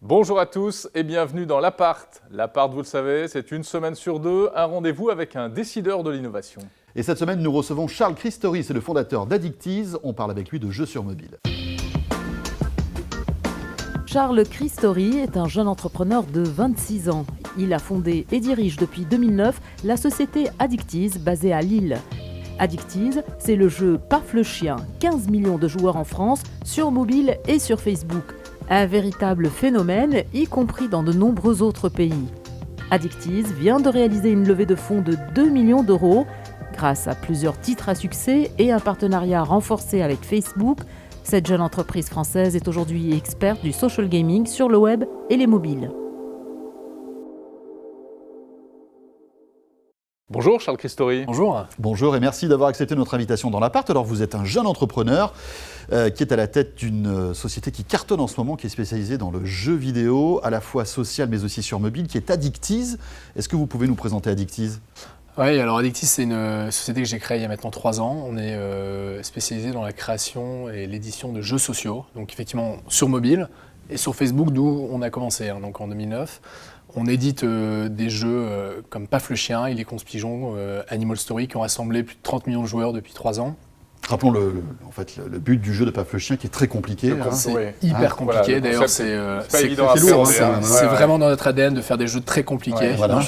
Bonjour à tous et bienvenue dans l'Appart. L'Appart, vous le savez, c'est une semaine sur deux, un rendez-vous avec un décideur de l'innovation. Et cette semaine, nous recevons Charles Christory, c'est le fondateur d'Addictease. On parle avec lui de jeux sur mobile. Charles Christory est un jeune entrepreneur de 26 ans. Il a fondé et dirige depuis 2009 la société Addictease basée à Lille. Addictease, c'est le jeu Paf le chien, 15 millions de joueurs en France, sur mobile et sur Facebook. Un véritable phénomène, y compris dans de nombreux autres pays. Addictease vient de réaliser une levée de fonds de 2 millions d'euros. Grâce à plusieurs titres à succès et un partenariat renforcé avec Facebook, cette jeune entreprise française est aujourd'hui experte du social gaming sur le web et les mobiles. Bonjour Charles Christory. Bonjour. Bonjour et merci d'avoir accepté notre invitation dans l'Appart. Alors vous êtes un jeune entrepreneur qui est à la tête d'une société qui cartonne en ce moment, qui est spécialisée dans le jeu vidéo, à la fois social mais aussi sur mobile, qui est Addictease. Est-ce que vous pouvez nous présenter Addictease ? Oui, alors Addictease, c'est une société que j'ai créée il y a maintenant 3 ans. On est spécialisé dans la création et l'édition de jeux sociaux, donc effectivement sur mobile et sur Facebook, d'où on a commencé, donc en 2009. On édite des jeux comme Paf le chien, Il est con ce pigeon, Animal Story, qui ont rassemblé plus de 30 millions de joueurs depuis 3 ans. Rappelons le but du jeu de Paf le chien qui est très compliqué. C'est hyper compliqué, voilà, d'ailleurs c'est pas évident à lourd, faire. C'est vraiment dans notre ADN de faire des jeux très compliqués. Ouais, voilà.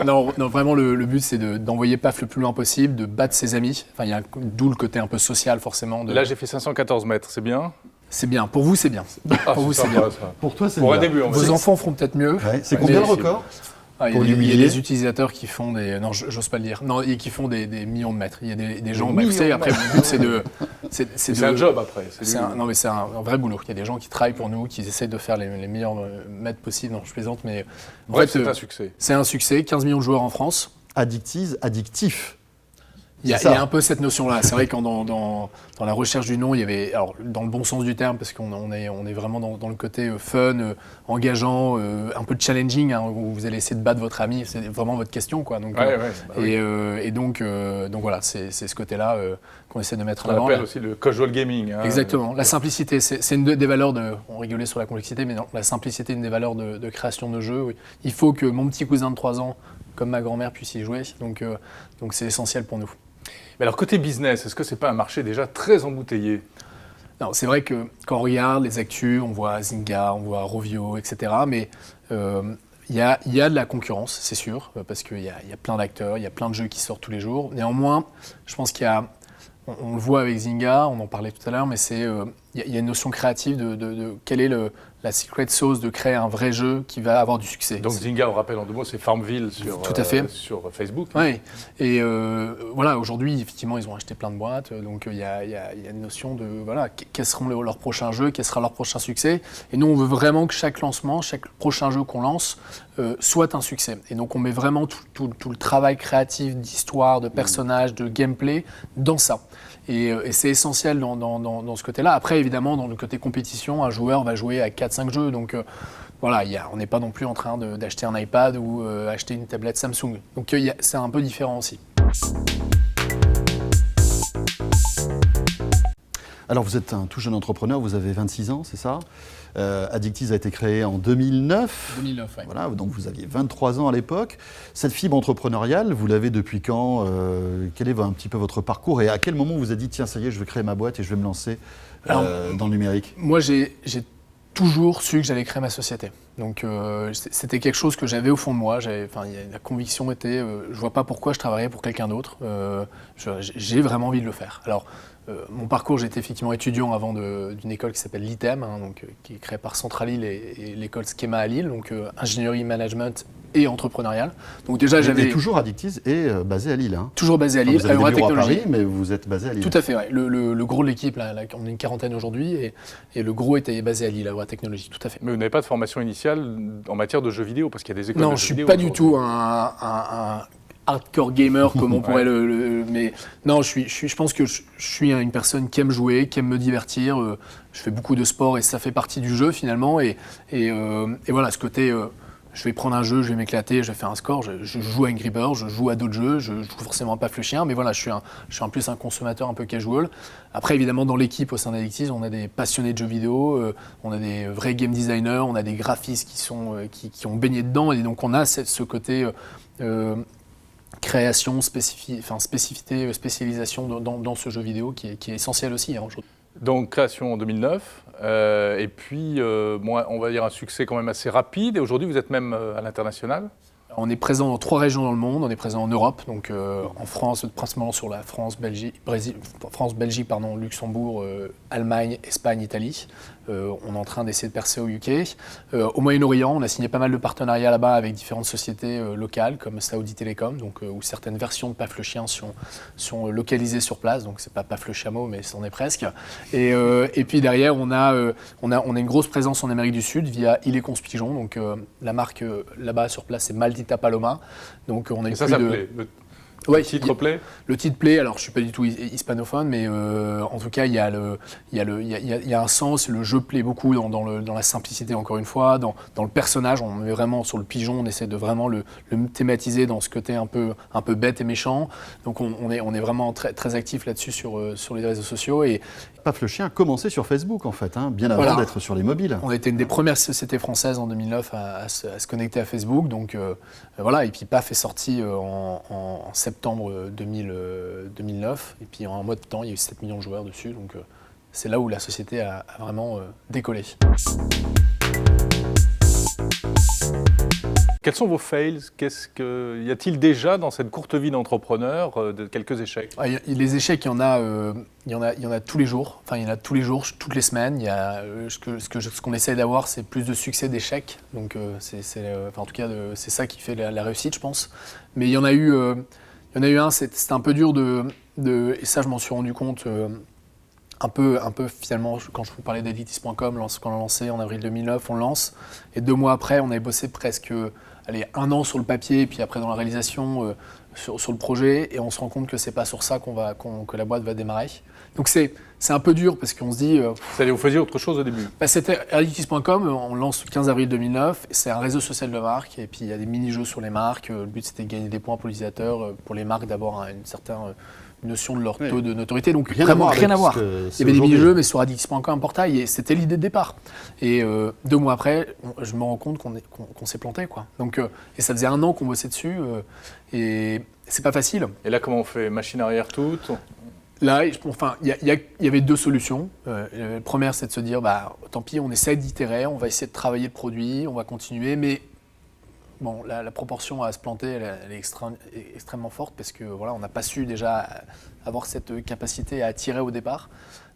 Non, vraiment le but c'est d'envoyer Paf le plus loin possible, de battre ses amis. Enfin, il y a d'où le côté un peu social forcément. Là j'ai fait 514 mètres, c'est bien. C'est bien, pour vous c'est bien. Pour vous c'est sympa, bien. ça. Pour toi, c'est Pour un bien. début, on va Vos dire. enfants feront peut-être mieux. Ouais, c'est combien le record ? Il Pour y a l'humilier. des utilisateurs qui font des... Non, j'ose pas le dire. Non, et qui font des millions de mètres. Il y a des gens... Des vous savez, millions après, de le but, c'est de... C'est un job après. Non, mais c'est un vrai boulot. Il y a des gens qui travaillent pour nous, qui essayent de faire les meilleurs mètres possibles. Non, je plaisante, mais... Bref, c'est un succès. C'est un succès. 15 millions de joueurs en France. Addictease, addictif. Il y a un peu cette notion-là. C'est vrai que dans la recherche du nom, il y avait, alors dans le bon sens du terme, parce qu'on est vraiment dans le côté fun, engageant, un peu challenging, où vous allez essayer de battre votre ami. C'est vraiment votre question, quoi. Donc, et donc voilà, c'est ce côté-là qu'on essaie de mettre en avant. On appelle aussi le casual gaming. Exactement. La simplicité, c'est une des valeurs de. On rigolait sur la complexité, mais non, la simplicité est une des valeurs de création de jeux. Oui. Il faut que mon petit cousin de 3 ans, comme ma grand-mère, puisse y jouer. Donc c'est essentiel pour nous. Mais alors côté business, est-ce que c'est pas un marché déjà très embouteillé ? Non, c'est vrai que quand on regarde les actus, on voit Zynga, on voit Rovio, etc. Mais il y a de la concurrence, c'est sûr, parce qu'il y a plein d'acteurs, il y a plein de jeux qui sortent tous les jours. Néanmoins, je pense qu'il y a, on le voit avec Zynga, on en parlait tout à l'heure, mais il y a une notion créative de quelle est la secret sauce de créer un vrai jeu qui va avoir du succès. Donc Zynga, on rappelle en 2 mots, c'est Farmville sur Facebook. Oui, et voilà, aujourd'hui, effectivement, ils ont acheté plein de boîtes, donc il y a une notion de, voilà, quels seront leurs prochains jeux, quel sera leur prochain succès. Et nous, on veut vraiment que chaque lancement, chaque prochain jeu qu'on lance soit un succès. Et donc, on met vraiment tout le travail créatif, d'histoire, de personnages, de gameplay dans ça. Et c'est essentiel dans ce côté-là. Après, évidemment, dans le côté compétition, un joueur va jouer à 4-5 jeux. Donc voilà, on n'est pas non plus en train d'acheter un iPad ou acheter une tablette Samsung. Donc c'est un peu différent aussi. Alors vous êtes un tout jeune entrepreneur, vous avez 26 ans, c'est ça ? Addictease a été créé en 2009. 2009, oui. Voilà, donc vous aviez 23 ans à l'époque. Cette fibre entrepreneuriale, vous l'avez depuis quand ? Quel est un petit peu votre parcours et à quel moment vous vous êtes dit tiens, ça y est, je vais créer ma boîte et je vais me lancer dans le numérique ? Moi, j'ai toujours su que j'allais créer ma société. Donc c'était quelque chose que j'avais au fond de moi. La conviction était, je vois pas pourquoi je travaillerais pour quelqu'un d'autre. J'ai vraiment envie de le faire. Alors, mon parcours, j'étais effectivement étudiant avant d'une école qui s'appelle l'ITEM, qui est créée par Centralille et l'école Schema à Lille, donc ingénierie, management et entrepreneuriale. Donc déjà, Et toujours Addictease est basé à Lille. Toujours basé à Lille, vous avez des bureaux à Technologie. Paris, mais vous êtes basé à Lille. Tout à fait, ouais. Le gros de l'équipe, là, on est une quarantaine aujourd'hui, et le gros était basé à Lille, à Technologie, tout à fait. Mais vous n'avez pas de formation initiale en matière de jeux vidéo, parce qu'il y a des écoles Non, de je jeux suis vidéo pas du aujourd'hui. tout un hardcore gamer comme on pourrait mais non, je pense que je suis une personne qui aime jouer, qui aime me divertir. Je fais beaucoup de sport et ça fait partie du jeu finalement. Et voilà, ce côté, je vais prendre un jeu, je vais m'éclater, je vais faire un score. Je joue à Angry Birds, je joue à d'autres jeux, je joue forcément à Paf le chien, mais voilà, je suis en plus un consommateur un peu casual. Après, évidemment, dans l'équipe au sein d'Addictiz, on a des passionnés de jeux vidéo, on a des vrais game designers, on a des graphistes qui ont baigné dedans, et donc on a ce côté création, spécificité, spécialisation dans ce jeu vidéo qui est essentiel aussi aujourd'hui. Donc création en 2009, et puis on va dire un succès quand même assez rapide, et aujourd'hui vous êtes même à l'international. On est présent dans 3 régions dans le monde, on est présent en Europe, donc en France, principalement sur la France, Belgique, Luxembourg, Allemagne, Espagne, Italie. On est en train d'essayer de percer au UK. Au Moyen-Orient, on a signé pas mal de partenariats là-bas avec différentes sociétés locales comme Saudi Telecom, donc, où certaines versions de Paf le chien sont localisées sur place, donc c'est pas Paf le chameau, mais c'en est presque. Et puis derrière, on a une grosse présence en Amérique du Sud via Il est Conce Pigeon, donc la marque là-bas sur place c'est Maldita Paloma. Donc on a et ça plaît. Ouais, le titre plaît. Le titre plaît. Alors, je suis pas du tout hispanophone, mais en tout cas, il y a un sens. Le jeu plaît beaucoup dans la simplicité, encore une fois, dans le personnage. On est vraiment sur le pigeon. On essaie de vraiment le thématiser dans ce côté un peu bête et méchant. Donc, on est vraiment très, très actif là-dessus sur les réseaux sociaux. Et Paf le chien a commencé sur Facebook, en fait, bien avant d'être sur les mobiles. On était une des premières sociétés françaises en 2009 à se connecter à Facebook. Donc, voilà. Et puis, Paf est sorti en septembre 2009, et puis en un mois de temps, il y a eu 7 millions de joueurs dessus, donc c'est là où la société a vraiment décollé. Quels sont vos fails? Y a-t-il déjà dans cette courte vie d'entrepreneur quelques échecs? Les échecs, il y en a tous les jours. Enfin, il y en a tous les jours, toutes les semaines. Il y a ce qu'on essaie d'avoir, c'est plus de succès d'échecs. Donc, en tout cas, c'est ça qui fait la réussite, je pense. Mais il y en a eu un. C'était un peu dur et ça, je m'en suis rendu compte. Un peu finalement, quand je vous parlais d'Addictiz.com, quand on l'a lancé en avril 2009, on le lance. Et 2 mois après, on avait bossé presque 1 an sur le papier, et puis après dans la réalisation sur le projet, et on se rend compte que c'est pas sur ça que la boîte va démarrer. Donc c'est un peu dur parce qu'on se dit... Vous faisiez autre chose au début? C'était Addictiz.com, on lance le 15 avril 2009, c'est un réseau social de marques, et puis il y a des mini-jeux sur les marques. Le but c'était de gagner des points pour l'utilisateur, pour les marques d'avoir une certaine notion de leur taux de notoriété, donc rien à voir. Il y avait des mini-jeux, mais sur Addictiz.com, un portail, et c'était l'idée de départ. Et 2 mois après, je me rends compte qu'on s'est planté, quoi. Donc, et ça faisait 1 an qu'on bossait dessus, et c'est pas facile. Et là, comment on fait? Machine arrière toute? Là, il y avait 2 solutions. La première, c'est de se dire, tant pis, on essaie d'itérer, on va essayer de travailler le produit, on va continuer, mais bon, la proportion à se planter, elle est extrêmement forte parce que voilà, on n'a pas su déjà avoir cette capacité à attirer au départ.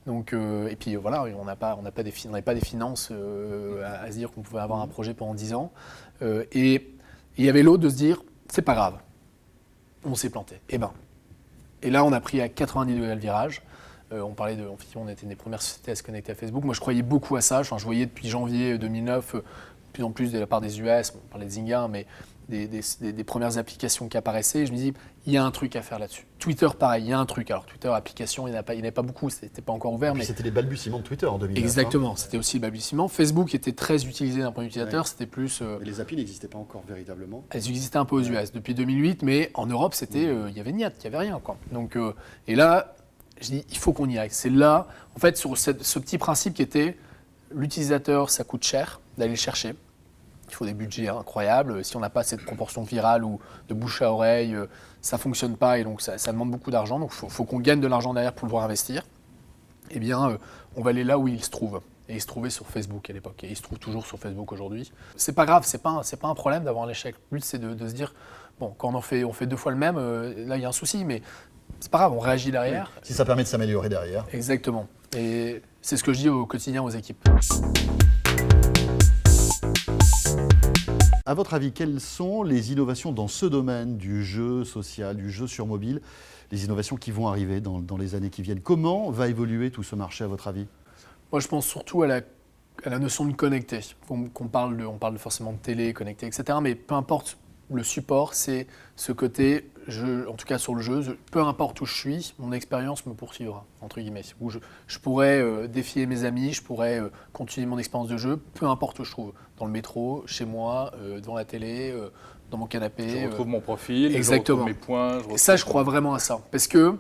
Donc, et puis voilà, on n'avait pas des finances à se dire qu'on pouvait avoir un projet pendant 10 ans. Et il y avait l'autre de se dire, c'est pas grave, on s'est planté. Et là, on a pris à 90 degrés le virage. On était une des premières sociétés à se connecter à Facebook. Moi, je croyais beaucoup à ça. Je voyais depuis janvier 2009, de plus en plus de la part des US, on parlait de Zynga, mais des premières applications qui apparaissaient. Je me dis, il y a un truc à faire là-dessus. Twitter, pareil, il y a un truc. Alors, Twitter, application, il n'y en avait pas beaucoup, c'était pas encore ouvert. Mais c'était les balbutiements de Twitter en 2009. Exactement, c'était aussi le balbutiement. Facebook était très utilisé d'un point de vue utilisateur, c'était plus... Mais les applis n'existaient pas encore véritablement. Elles existaient un peu aux US depuis 2008, mais en Europe, c'était, il y avait niet, il n'y avait rien, quoi. Donc, et là, je dis, il faut qu'on y aille. C'est là, en fait, sur ce petit principe qui était, l'utilisateur, ça coûte cher d'aller le chercher. Il faut des budgets incroyables. Si on n'a pas cette proportion virale ou de bouche à oreille, ça ne fonctionne pas, et donc ça demande beaucoup d'argent. Donc il faut qu'on gagne de l'argent derrière pour pouvoir investir. Eh bien, on va aller là où il se trouve. Et il se trouvait sur Facebook à l'époque. Et il se trouve toujours sur Facebook aujourd'hui. C'est pas grave, c'est pas un problème d'avoir un échec. Le but, c'est de se dire, bon, quand on fait 2 fois le même, là, il y a un souci, mais c'est pas grave, on réagit derrière. Si ça permet de s'améliorer derrière. Exactement. Et c'est ce que je dis au quotidien aux équipes. À votre avis, quelles sont les innovations dans ce domaine du jeu social, du jeu sur mobile, les innovations qui vont arriver dans les années qui viennent? Comment va évoluer tout ce marché, à votre avis? Moi, je pense surtout à la notion de connecté. On parle forcément de télé, connecté, etc. Mais peu importe le support, c'est ce côté, en tout cas sur le jeu, peu importe où je suis, mon expérience me poursuivra, entre guillemets. Où je pourrais défier mes amis, je pourrais continuer mon expérience de jeu, peu importe où je trouve. Dans le métro, chez moi, devant la télé, dans mon canapé. Je retrouve mon profil, exactement. je retrouve mes points. Ça, je crois vraiment à ça. Parce que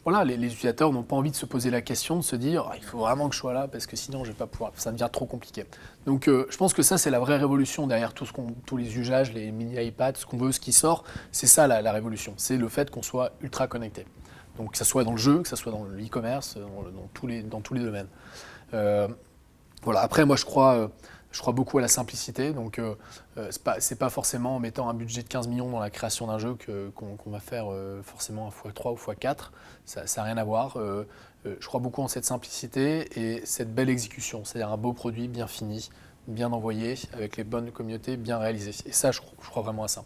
voilà, les utilisateurs n'ont pas envie de se poser la question, de se dire il faut vraiment que je sois là parce que sinon je vais pas pouvoir, ça devient trop compliqué. Donc je pense que ça c'est la vraie révolution derrière tous les usages, les mini iPads, ce qu'on veut, ce qui sort, c'est ça la révolution, c'est le fait qu'on soit ultra connecté. Donc que ça soit dans le jeu, que ça soit dans le e-commerce, dans tous les domaines. Voilà. Après moi je crois beaucoup à la simplicité, donc c'est pas forcément en mettant un budget de 15 millions dans la création d'un jeu qu'on va faire forcément un x3 ou x4, ça n'a rien à voir. Je crois beaucoup en cette simplicité et cette belle exécution, c'est-à-dire un beau produit bien fini, bien envoyé, avec les bonnes communautés, bien réalisé. Et ça, je crois vraiment à ça.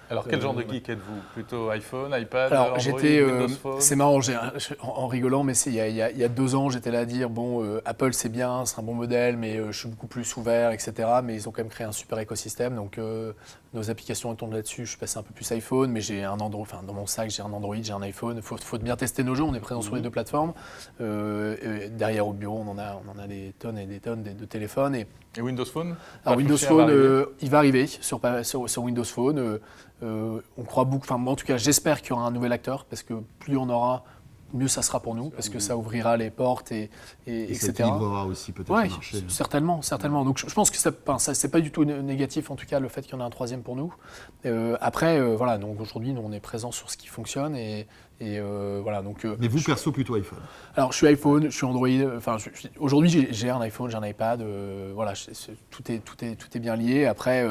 Alors, quel genre de geek êtes-vous? Plutôt iPhone, iPad, Alors, Android, j'étais, Windows Phone? c'est marrant, en rigolant, mais il y a 2 ans, j'étais là à dire, bon, Apple c'est bien, c'est un bon modèle, mais je suis beaucoup plus ouvert, etc. Mais ils ont quand même créé un super écosystème, donc nos applications tournent là-dessus. Je suis passé un peu plus iPhone, mais j'ai un Android, enfin dans mon sac, j'ai un Android, j'ai un iPhone. Faut bien tester nos jeux, on est présent sur les 2 plateformes. Derrière au bureau, on en a des tonnes et des tonnes de téléphones. Et Windows Phone? alors Windows Phone, il va arriver sur Windows Phone. On croit beaucoup, enfin moi en tout cas j'espère qu'il y aura un nouvel acteur parce que plus on aura, mieux ça sera pour nous parce que ça ouvrira les portes et ça etc. équilibrera aussi peut-être Ouais, le marché. certainement. Donc je pense que ça c'est pas du tout négatif en tout cas le fait qu'il y en ait un troisième pour nous. Après voilà, donc aujourd'hui nous on est présent sur ce qui fonctionne et voilà donc. Mais vous perso plutôt iPhone? Alors je suis iPhone, je suis Android. Enfin aujourd'hui j'ai un iPhone, j'ai un iPad. Voilà, tout est bien lié. Après.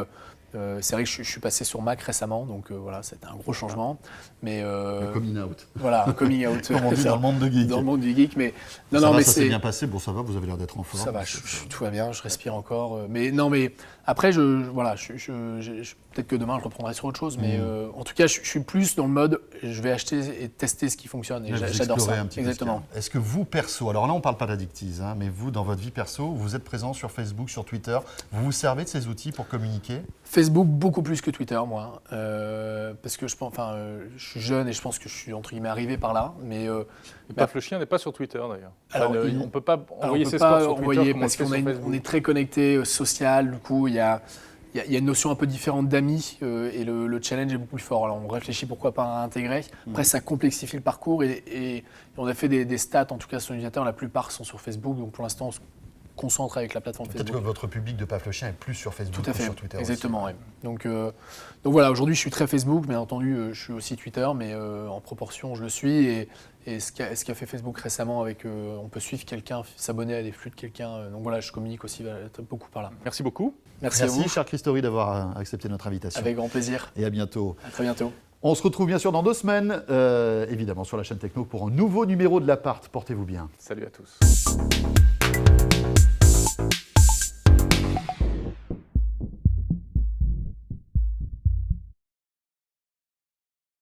C'est vrai que je suis passé sur Mac récemment, donc voilà, c'était un gros changement. Mais Un coming out. voilà, un coming out. Comme on dit dans le monde de geek. Dans le monde du geek, mais Ça s'est bien passé. Bon, ça va, vous avez l'air d'être en forme. Ça va, tout va bien, je respire encore. Mais non, mais après, peut-être que demain je reprendrai sur autre chose, mais en tout cas, je suis plus dans le mode, je vais acheter et tester ce qui fonctionne. Et Vous j'adore explorez ça. un petit peu Exactement. ce qu'il y a. Est-ce que vous perso, alors là on parle pas d'Addictiz, hein, mais vous dans votre vie perso, vous êtes présent sur Facebook, sur Twitter, vous vous servez de ces outils pour communiquer? Facebook beaucoup plus que Twitter, moi, parce que je suis jeune et je pense que je suis entre guillemets arrivé par là, mais Paf le chien n'est pas sur Twitter d'ailleurs. Alors, On ne peut pas envoyer on peut ses pas scores sur Twitter envoyer comme on parce le fait qu'on sur Facebook. on est très connecté, social, du coup il y a une notion un peu différente d'amis et le challenge est beaucoup plus fort. Alors on réfléchit pourquoi pas à intégrer. Après ça complexifie le parcours et on a fait des stats, en tout cas sur l'utilisateur, la plupart sont sur Facebook, donc pour l'instant on se concentre avec la plateforme Peut-être Facebook. que votre public de Paf le chien est plus sur Facebook Tout à que fait, sur Twitter. exactement. aussi. Ouais. Donc voilà, aujourd'hui je suis très Facebook, bien entendu je suis aussi Twitter, mais en proportion je le suis. Et ce qu'a fait Facebook récemment avec, on peut suivre quelqu'un, s'abonner à des flux de quelqu'un. Donc voilà, je communique aussi beaucoup par là. Merci beaucoup. Merci à vous, cher Christori, d'avoir accepté notre invitation. avec grand plaisir. Et à bientôt. À très bientôt. On se retrouve bien sûr dans 2 semaines, évidemment sur la chaîne Techno, pour un nouveau numéro de l'Appart. Portez-vous bien. Salut à tous.